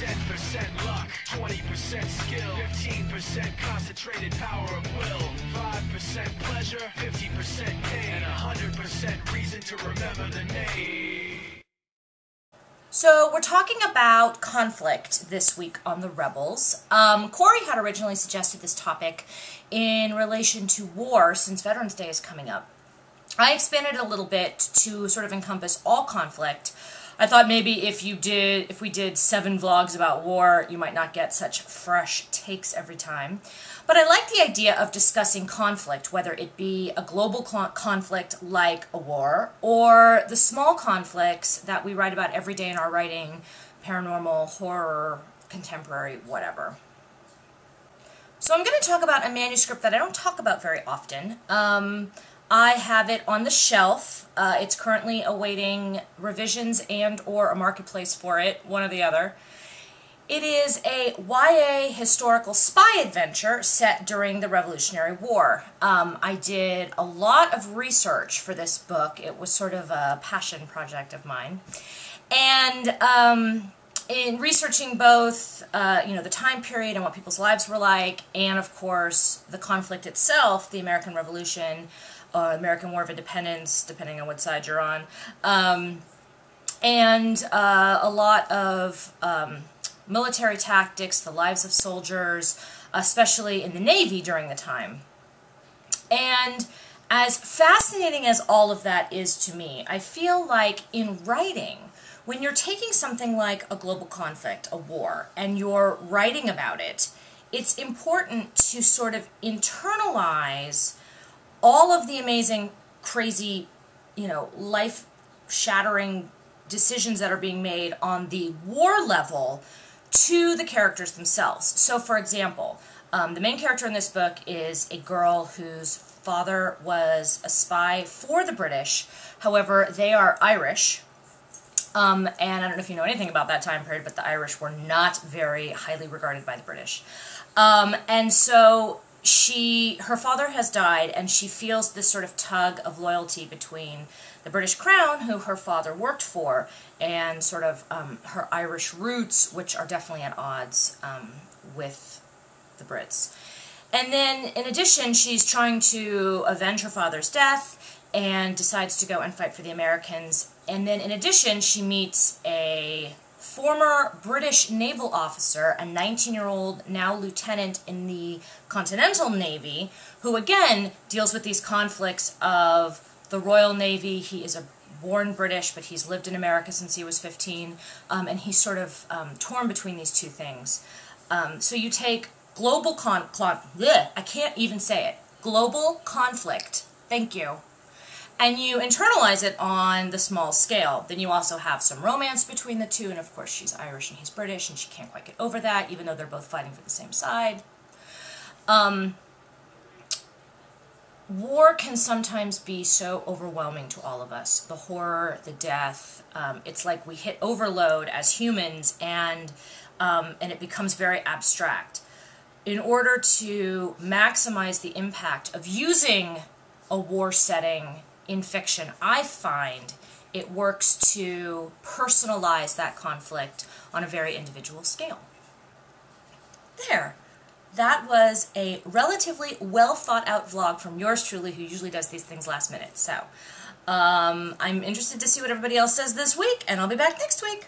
10% luck, 20% skill, 15% concentrated power of will, 5% pleasure, 50% pain, and 100% reason to remember the name. So we're talking about conflict this week on the Rebels. Corey had originally suggested this topic in relation to war, since Veterans Day is coming up. I expanded it a little bit to sort of encompass all conflict. I thought maybe if we did 7 vlogs about war, you might not get such fresh takes every time. But I like the idea of discussing conflict, whether it be a global conflict like a war, or the small conflicts that we write about every day in our writing, paranormal, horror, contemporary, whatever. So I'm going to talk about a manuscript that I don't talk about very often. I have it on the shelf. It's currently awaiting revisions and or a marketplace for it, one or the other. It is a YA historical spy adventure set during the Revolutionary War. I did a lot of research for this book. It was sort of a passion project of mine. And in researching both, the time period and what people's lives were like, and of course the conflict itself, the American Revolution, American War of Independence, depending on what side you're on, and a lot of military tactics, the lives of soldiers, especially in the Navy during the time. And as fascinating as all of that is to me, I feel like in writing, when you're taking something like a global conflict, a war, and you're writing about it, it's important to sort of internalize all of the amazing, crazy, life-shattering decisions that are being made on the war level to the characters themselves. So, for example, the main character in this book is a girl whose father was a spy for the British. However, they are Irish. And I don't know if you know anything about that time period, but the Irish were not very highly regarded by the British. And so her father has died, and she feels this sort of tug of loyalty between the British Crown, who her father worked for, and sort of her Irish roots, which are definitely at odds with the Brits. And then, in addition, she's trying to avenge her father's death and decides to go and fight for the Americans. And then, in addition, she meets a former British naval officer, a 19-year-old, now lieutenant in the Continental Navy, who again deals with these conflicts of the Royal Navy. He is a born British, but he's lived in America since he was 15, and he's sort of torn between these two things. So you take global I can't even say it. Global conflict. Thank you. And you internalize it on the small scale. Then you also have some romance between the two, and of course she's Irish and he's British, and she can't quite get over that, even though they're both fighting for the same side. War can sometimes be so overwhelming to all of us. The horror, the death, it's like we hit overload as humans, and it becomes very abstract. In order to maximize the impact of using a war setting in fiction, I find it works to personalize that conflict on a very individual scale. There. That was a relatively well thought out vlog from yours truly, who usually does these things last minute. So, I'm interested to see what everybody else says this week, and I'll be back next week.